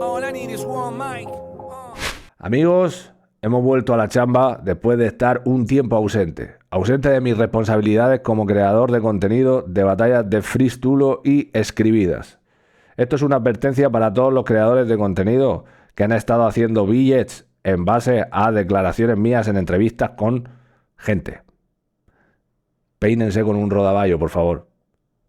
All I need is one mic. Amigos, hemos vuelto a la chamba después de estar un tiempo ausente. Ausente de mis responsabilidades como creador de contenido de batallas de Freestulo y escribidas. Esto es una advertencia para todos los creadores de contenido que han estado haciendo billets en base a declaraciones mías en entrevistas con gente. Peínense con un rodaballo, por favor.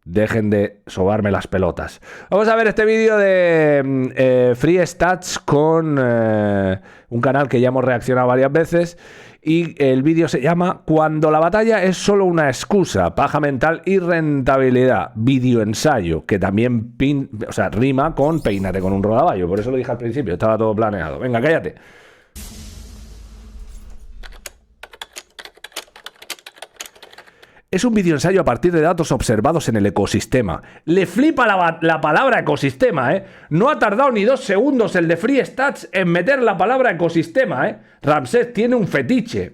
Dejen de sobarme las pelotas. Vamos a ver este vídeo de Free Stats con un canal que ya hemos reaccionado varias veces. Y el vídeo se llama Cuando la batalla es solo una excusa, paja mental y rentabilidad. Vídeo ensayo, que también rima con peínate con un rodaballo. Por eso lo dije al principio, estaba todo planeado. Venga, cállate. Es un videoensayo a partir de datos observados en el ecosistema. Le flipa la palabra ecosistema, ¿eh? No ha tardado ni 2 segundos el de Free Stats en meter la palabra ecosistema, ¿eh? Ramsés tiene un fetiche.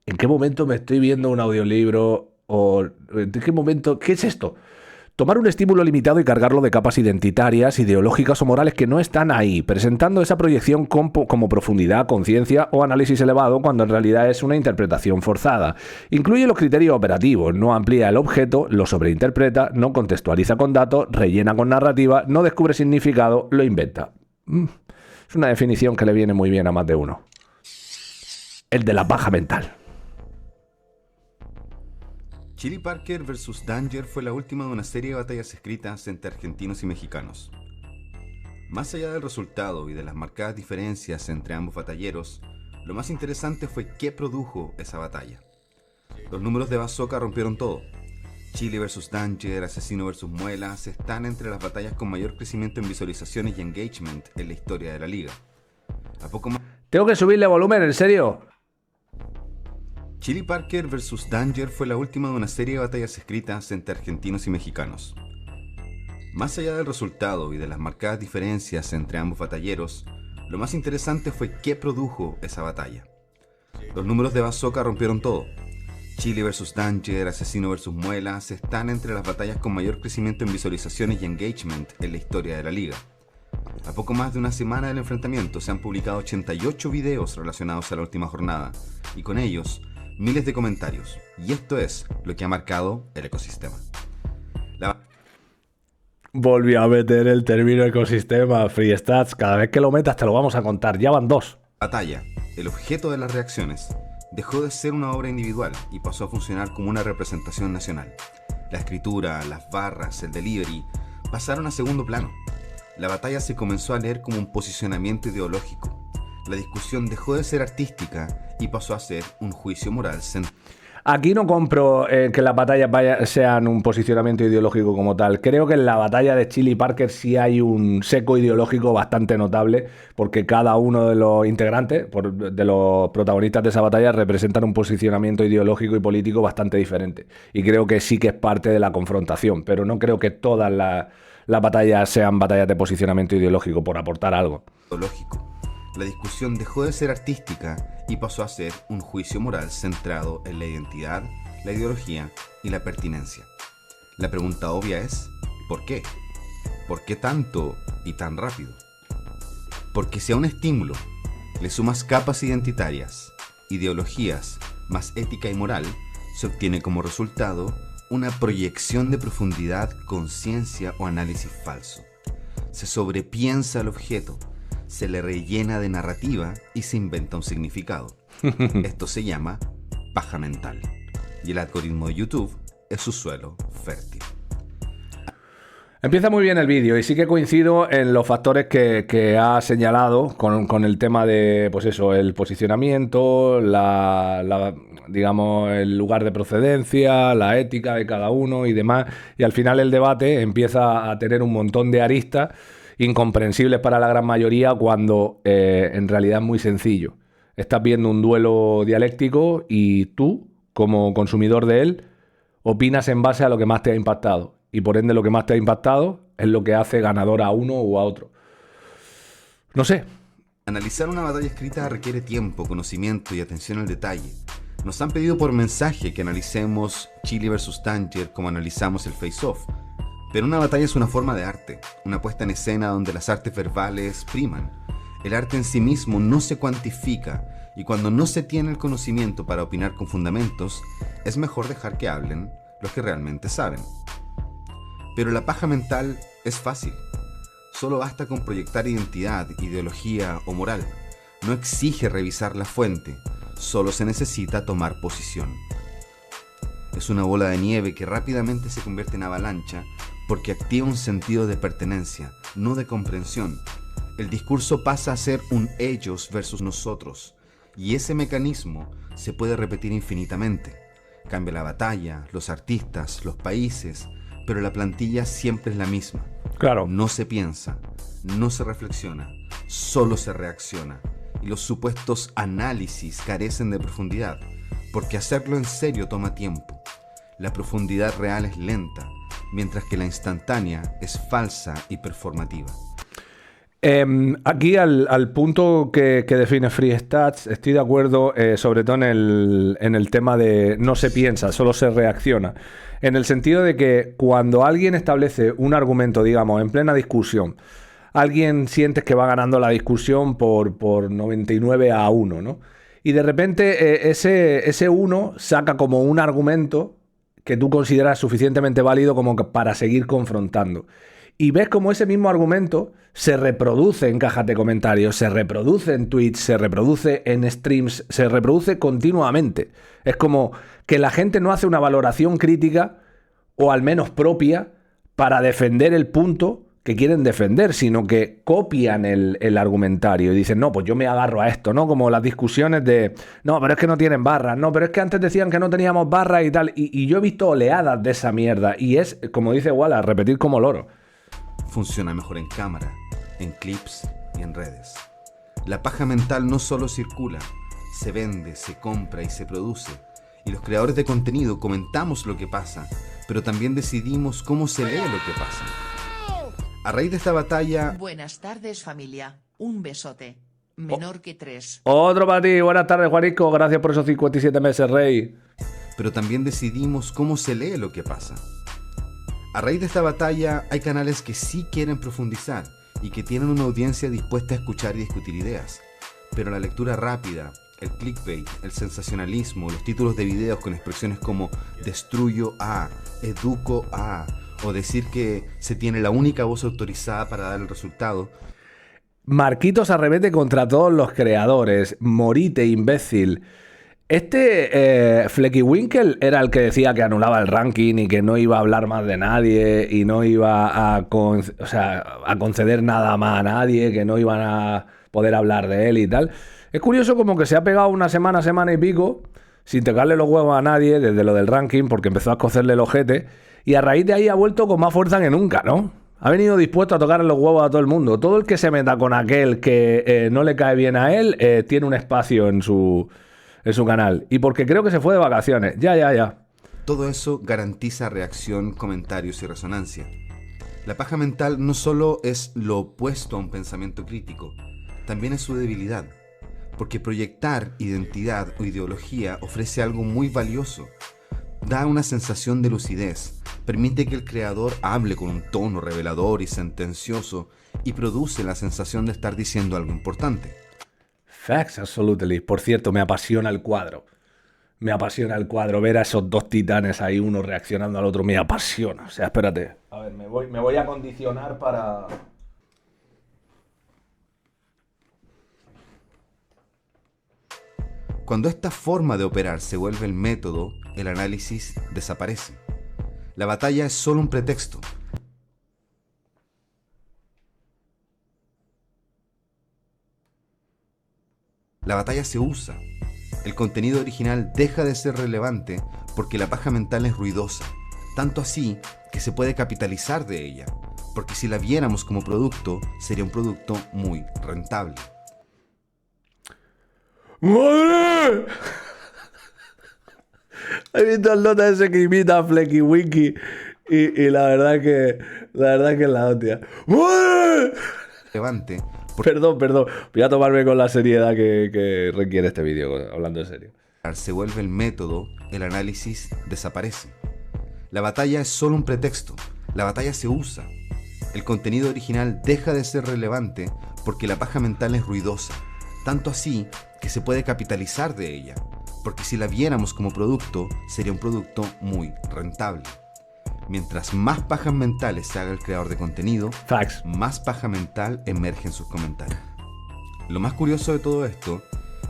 ¿En qué momento me estoy viendo un audiolibro? ¿O en qué momento? ¿Qué es esto? Tomar un estímulo limitado y cargarlo de capas identitarias, ideológicas o morales que no están ahí, presentando esa proyección como profundidad, conciencia o análisis elevado cuando en realidad es una interpretación forzada. Incluye los criterios operativos, no amplía el objeto, lo sobreinterpreta, no contextualiza con datos, rellena con narrativa, no descubre significado, lo inventa. Es una definición que le viene muy bien a más de uno. El de la paja mental. Chili Parker vs. Danger fue la última de una serie de batallas escritas entre argentinos y mexicanos. Más allá del resultado y de las marcadas diferencias entre ambos batalleros, lo más interesante fue qué produjo esa batalla. Los números de Bazooka rompieron todo. Chili vs. Danger, Asesino vs. Muelas están entre las batallas con mayor crecimiento en visualizaciones y engagement en la historia de la liga. A poco más... Tengo que subirle volumen, ¿en serio? Chili Parker vs. Danger fue la última de una serie de batallas escritas entre argentinos y mexicanos. Más allá del resultado y de las marcadas diferencias entre ambos batalleros, lo más interesante fue qué produjo esa batalla. Los números de Bazooka rompieron todo. Chili vs. Danger, Asesino vs. Muelas están entre las batallas con mayor crecimiento en visualizaciones y engagement en la historia de la liga. A poco más de una semana del enfrentamiento se han publicado 88 videos relacionados a la última jornada, y con ellos miles de comentarios, y esto es lo que ha marcado el ecosistema. Volvió a meter el término ecosistema, Free Stats. Cada vez que lo metas te lo vamos a contar, ya van 2. Batalla, el objeto de las reacciones, dejó de ser una obra individual y pasó a funcionar como una representación nacional. La escritura, las barras, el delivery pasaron a segundo plano. La batalla se comenzó a leer como un posicionamiento ideológico. La discusión dejó de ser artística y pasó a ser un juicio moral. Aquí no compro que las batallas sean un posicionamiento ideológico como tal. Creo que en la batalla de Chili Parker sí hay un seco ideológico bastante notable, porque cada uno de los integrantes, de los protagonistas de esa batalla, representan un posicionamiento ideológico y político bastante diferente. Y creo que sí que es parte de la confrontación, pero no creo que todas las batallas sean batallas de posicionamiento ideológico, por aportar algo. La discusión dejó de ser artística y pasó a ser un juicio moral centrado en la identidad, la ideología y la pertinencia. La pregunta obvia es, ¿por qué? ¿Por qué tanto y tan rápido? Porque si a un estímulo le sumas capas identitarias, ideologías, más ética y moral, se obtiene como resultado una proyección de profundidad, conciencia o análisis falso. Se sobrepiensa el objeto, se le rellena de narrativa y se inventa un significado. Esto se llama paja mental. Y el algoritmo de YouTube es su suelo fértil. Empieza muy bien el vídeo y sí que coincido en los factores que ha señalado con el tema de, pues eso, el posicionamiento, digamos, el lugar de procedencia, la ética de cada uno y demás. Y al final el debate empieza a tener un montón de aristas incomprensibles para la gran mayoría cuando en realidad es muy sencillo. Estás viendo un duelo dialéctico y tú, como consumidor de él, opinas en base a lo que más te ha impactado. y por ende lo que más te ha impactado es lo que hace ganador a uno u a otro. No sé. Analizar una batalla escrita requiere tiempo, conocimiento y atención al detalle. Nos han pedido por mensaje que analicemos Chile vs Tanger como analizamos el Face-Off. Pero una batalla es una forma de arte, una puesta en escena donde las artes verbales priman. El arte en sí mismo no se cuantifica, y cuando no se tiene el conocimiento para opinar con fundamentos, es mejor dejar que hablen los que realmente saben. Pero la paja mental es fácil. Solo basta con proyectar identidad, ideología o moral. No exige revisar la fuente, solo se necesita tomar posición. Es una bola de nieve que rápidamente se convierte en avalancha porque activa un sentido de pertenencia, no de comprensión. El discurso pasa a ser un ellos versus nosotros, y ese mecanismo se puede repetir infinitamente. Cambia la batalla, los artistas, los países, pero la plantilla siempre es la misma. Claro. No se piensa, no se reflexiona, solo se reacciona. Y los supuestos análisis carecen de profundidad, porque hacerlo en serio toma tiempo. La profundidad real es lenta, mientras que la instantánea es falsa y performativa. Aquí al punto que define Free Stats, estoy de acuerdo, sobre todo en el tema de no se piensa, solo se reacciona. En el sentido de que cuando alguien establece un argumento, digamos, en plena discusión, alguien sientes que va ganando la discusión por 99-1, ¿no? Y de repente ese 1 saca como un argumento que tú consideras suficientemente válido como para seguir confrontando. Y ves como ese mismo argumento se reproduce en cajas de comentarios, se reproduce en tweets, se reproduce en streams, se reproduce continuamente. Es como que la gente no hace una valoración crítica, o al menos propia, para defender el punto que quieren defender, sino que copian el argumentario y dicen, no, pues yo me agarro a esto, ¿no? Como las discusiones de, no, pero es que no tienen barras, no, pero es que antes decían que no teníamos barras y tal. Y yo he visto oleadas de esa mierda. Y es, como dice Wallace, repetir como loro. Funciona mejor en cámara, en clips y en redes. La paja mental no solo circula, se vende, se compra y se produce. Y los creadores de contenido comentamos lo que pasa, pero también decidimos cómo se lee lo que pasa. A raíz de esta batalla... Buenas tardes, familia. Un besote. Menor que 3. Otro para ti. Buenas tardes, Juanico. Gracias por esos 57 meses, rey. Pero también decidimos cómo se lee lo que pasa. A raíz de esta batalla hay canales que sí quieren profundizar y que tienen una audiencia dispuesta a escuchar y discutir ideas. Pero la lectura rápida, el clickbait, el sensacionalismo, los títulos de videos con expresiones como destruyo a, educo a, o decir que se tiene la única voz autorizada para dar el resultado. Marquitos arremete contra todos los creadores. Morite, imbécil. Flecky Winkle era el que decía que anulaba el ranking y que no iba a hablar más de nadie y no iba a conceder nada más a nadie, que no iban a poder hablar de él y tal. Es curioso como que se ha pegado una semana y pico sin tocarle los huevos a nadie desde lo del ranking, porque empezó a cocerle el ojete, y a raíz de ahí ha vuelto con más fuerza que nunca, ¿no? Ha venido dispuesto a tocarle los huevos a todo el mundo. Todo el que se meta con aquel que no le cae bien a él tiene un espacio en su canal. Y porque creo que se fue de vacaciones. Ya. Todo eso garantiza reacción, comentarios y resonancia. La paja mental no solo es lo opuesto a un pensamiento crítico, también es su debilidad. Porque proyectar identidad o ideología ofrece algo muy valioso. Da una sensación de lucidez, permite que el creador hable con un tono revelador y sentencioso y produce la sensación de estar diciendo algo importante. Facts, absolutely. Por cierto, me apasiona el cuadro. Me apasiona el cuadro. Ver a esos dos titanes ahí, uno reaccionando al otro, me apasiona. O sea, espérate. A ver, me voy a condicionar para... Cuando esta forma de operar se vuelve el método, el análisis desaparece. La batalla es solo un pretexto. La batalla se usa. El contenido original deja de ser relevante porque la paja mental es ruidosa, tanto así que se puede capitalizar de ella, porque si la viéramos como producto, sería un producto muy rentable. ¡Madre! ¿Has visto el nota ese que imita a Flecky Winky? Y la verdad que es la hostia. relevante. Perdón. Voy a tomarme con la seriedad que requiere este vídeo, hablando en serio. Se vuelve el método, el análisis desaparece. La batalla es solo un pretexto. La batalla se usa. El contenido original deja de ser relevante porque la paja mental es ruidosa. Tanto así que se puede capitalizar de ella. Porque si la viéramos como producto, sería un producto muy rentable. Mientras más pajas mentales se haga el creador de contenido, Facts. más paja mental emerge en sus comentarios. Lo más curioso de todo esto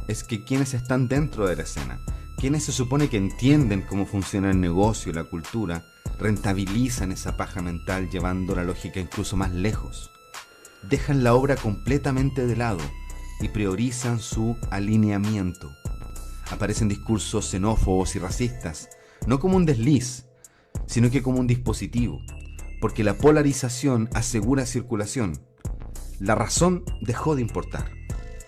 es que quienes están dentro de la escena, quienes se supone que entienden cómo funciona el negocio y la cultura, rentabilizan esa paja mental llevando la lógica incluso más lejos. Dejan la obra completamente de lado y priorizan su alineamiento. Aparecen discursos xenófobos y racistas, no como un desliz, sino que como un dispositivo, porque la polarización asegura circulación. La razón dejó de importar.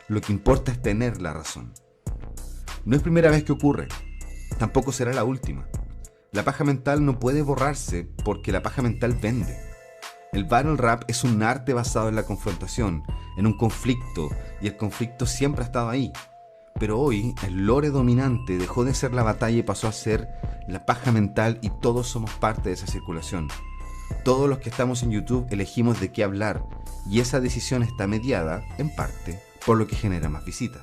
Lo que importa es tener la razón. No es primera vez que ocurre, tampoco será la última. La paja mental no puede borrarse porque la paja mental vende. El battle rap es un arte basado en la confrontación, en un conflicto, y el conflicto siempre ha estado ahí. Pero hoy el lore dominante dejó de ser la batalla y pasó a ser la paja mental, y todos somos parte de esa circulación. Todos los que estamos en YouTube elegimos de qué hablar, y esa decisión está mediada, en parte, por lo que genera más visitas.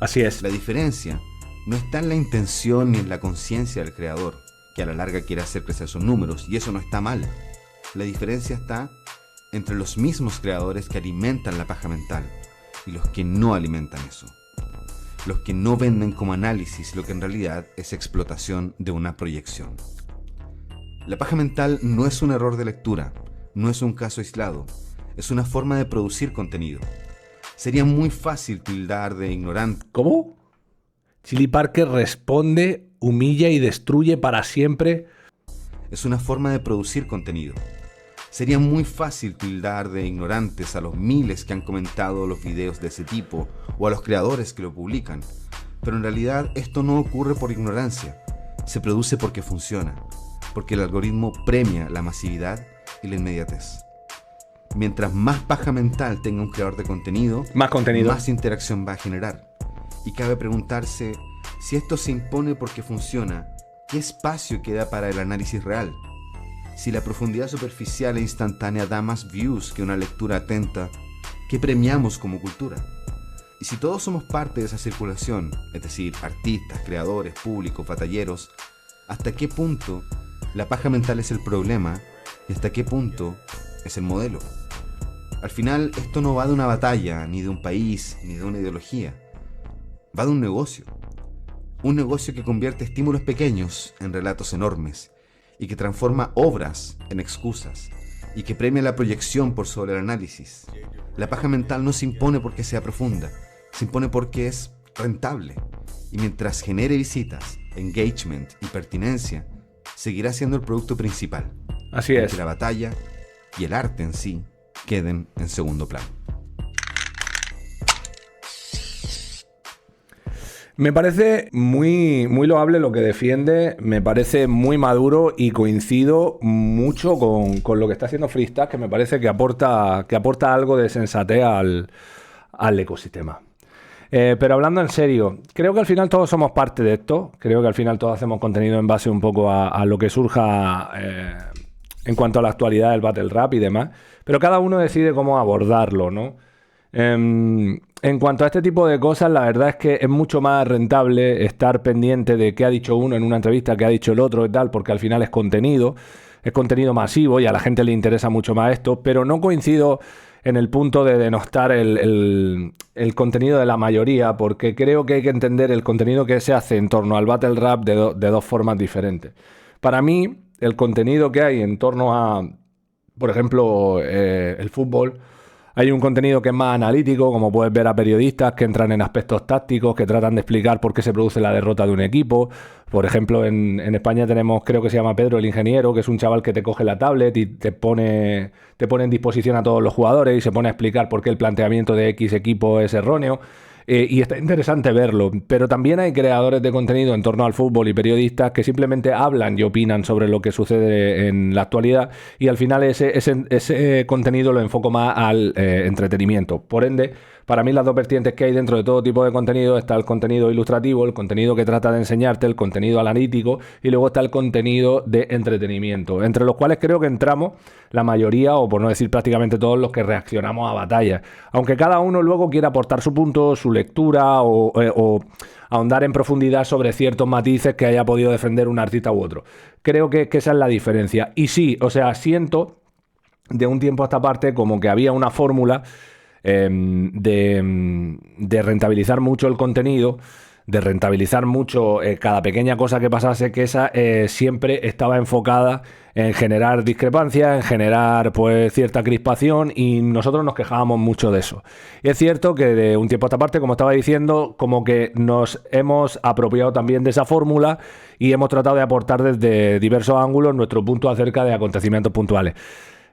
Así es. La diferencia no está en la intención ni en la conciencia del creador, que a la larga quiere hacer crecer sus números, y eso no está mal. La diferencia está entre los mismos creadores que alimentan la paja mental y los que no alimentan eso. Los que no venden como análisis lo que en realidad es explotación de una proyección. La paja mental no es un error de lectura, no es un caso aislado, es una forma de producir contenido. Sería muy fácil tildar de ignorante. ¿Cómo? Chili Parker responde, humilla y destruye para siempre. Es una forma de producir contenido. Sería muy fácil tildar de ignorantes a los miles que han comentado los videos de ese tipo o a los creadores que lo publican. Pero en realidad esto no ocurre por ignorancia. Se produce porque funciona. Porque el algoritmo premia la masividad y la inmediatez. Mientras más paja mental tenga un creador de contenido, Más contenido. más interacción va a generar. Y cabe preguntarse, si esto se impone porque funciona, ¿qué espacio queda para el análisis real? Si la profundidad superficial e instantánea da más views que una lectura atenta, ¿qué premiamos como cultura? Y si todos somos parte de esa circulación, es decir, artistas, creadores, públicos, batalleros, ¿hasta qué punto la paja mental es el problema y hasta qué punto es el modelo? Al final, esto no va de una batalla, ni de un país, ni de una ideología. Va de un negocio. Un negocio que convierte estímulos pequeños en relatos enormes y que transforma obras en excusas y que premia la proyección por sobre el análisis. La paja mental no se impone porque sea profunda, se impone porque es rentable. Y mientras genere visitas, engagement y pertinencia, seguirá siendo el producto principal. Así es. Aunque la batalla y el arte en sí queden en segundo plano. Me parece muy loable lo que defiende, me parece muy maduro y coincido mucho con lo que está haciendo Freestack, que me parece que aporta algo de sensatez al ecosistema. Pero hablando en serio, creo que al final todos somos parte de esto, creo que al final todos hacemos contenido en base un poco a lo que surja en cuanto a la actualidad del battle rap y demás, pero cada uno decide cómo abordarlo, ¿no? En cuanto a este tipo de cosas, la verdad es que es mucho más rentable estar pendiente de qué ha dicho uno en una entrevista, qué ha dicho el otro y tal, porque al final es contenido masivo y a la gente le interesa mucho más esto, pero no coincido en el punto de denostar el contenido de la mayoría, porque creo que hay que entender el contenido que se hace en torno al battle rap de dos formas diferentes. Para mí, el contenido que hay en torno a, por ejemplo, el fútbol, hay un contenido que es más analítico, como puedes ver a periodistas que entran en aspectos tácticos, que tratan de explicar por qué se produce la derrota de un equipo. Por ejemplo, en España tenemos, creo que se llama Pedro el Ingeniero, que es un chaval que te coge la tablet y te pone en disposición a todos los jugadores y se pone a explicar por qué el planteamiento de X equipo es erróneo. y está interesante verlo, pero también hay creadores de contenido en torno al fútbol y periodistas que simplemente hablan y opinan sobre lo que sucede en la actualidad, y al final ese contenido lo enfoco más al entretenimiento. Por ende, para mí las dos vertientes que hay dentro de todo tipo de contenido está el contenido ilustrativo, el contenido que trata de enseñarte, el contenido analítico, y luego está el contenido de entretenimiento, entre los cuales creo que entramos la mayoría, o por no decir prácticamente todos los que reaccionamos a batallas, aunque cada uno luego quiera aportar su punto, su lectura o ahondar en profundidad sobre ciertos matices que haya podido defender un artista u otro. Creo que esa es la diferencia. Y sí, o sea, siento de un tiempo a esta parte como que había una fórmula de rentabilizar mucho el contenido, de rentabilizar mucho cada pequeña cosa que pasase, que esa siempre estaba enfocada en generar discrepancias, en generar pues cierta crispación, y nosotros nos quejábamos mucho de eso. Y es cierto que de un tiempo a esta parte, como estaba diciendo, como que nos hemos apropiado también de esa fórmula y hemos tratado de aportar desde diversos ángulos nuestro punto acerca de acontecimientos puntuales.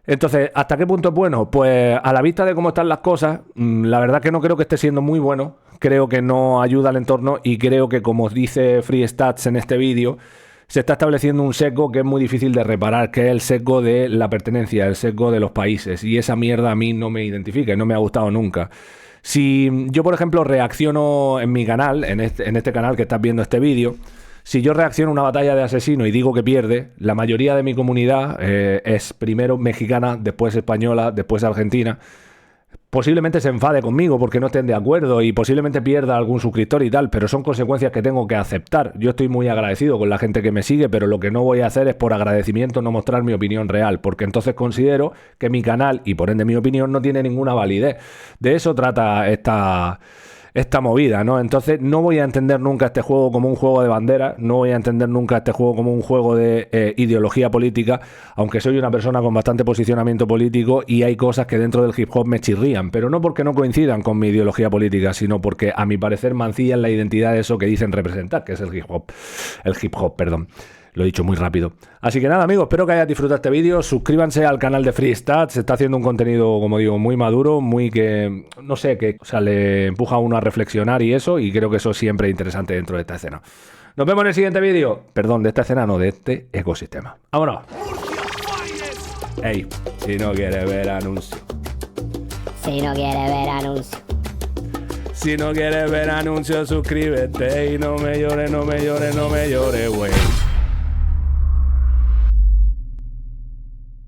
Entonces, ¿hasta qué punto es bueno? Pues a la vista de cómo están las cosas, la verdad que no creo que esté siendo muy bueno. Creo que no ayuda al entorno, y creo que, como dice Free Stats en este vídeo, se está estableciendo un sesgo que es muy difícil de reparar, que es el sesgo de la pertenencia, el sesgo de los países. Y esa mierda a mí no me identifica y no me ha gustado nunca. Si yo, por ejemplo, reacciono en mi canal, en este canal que estás viendo este vídeo, si yo reacciono a una batalla de asesino y digo que pierde, la mayoría de mi comunidad es primero mexicana, después española, después argentina. Posiblemente se enfade conmigo porque no estén de acuerdo y posiblemente pierda algún suscriptor y tal, pero son consecuencias que tengo que aceptar. Yo estoy muy agradecido con la gente que me sigue, pero lo que no voy a hacer es, por agradecimiento, no mostrar mi opinión real, porque entonces considero que mi canal, y por ende mi opinión, no tiene ninguna validez. De eso trata esta movida, ¿no? Entonces no voy a entender nunca este juego como un juego de bandera, no voy a entender nunca este juego como un juego de ideología política, aunque soy una persona con bastante posicionamiento político y hay cosas que dentro del hip hop me chirrían, pero no porque no coincidan con mi ideología política, sino porque a mi parecer mancillan la identidad de eso que dicen representar, que es el hip hop, perdón. Lo he dicho muy rápido. Así que nada, amigos, espero que hayáis disfrutado este vídeo. Suscríbanse al canal de Free Stats. Se está haciendo un contenido, como digo, muy maduro, muy que, no sé, que le empuja a uno a reflexionar y eso, y creo que eso siempre es interesante dentro de esta escena. Nos vemos en el siguiente vídeo. Perdón, de esta escena, no, de este ecosistema. ¡Vámonos! Ey, si no quieres ver anuncio. Si no quieres ver anuncios. Si no quieres ver anuncios, suscríbete y no me llores, güey.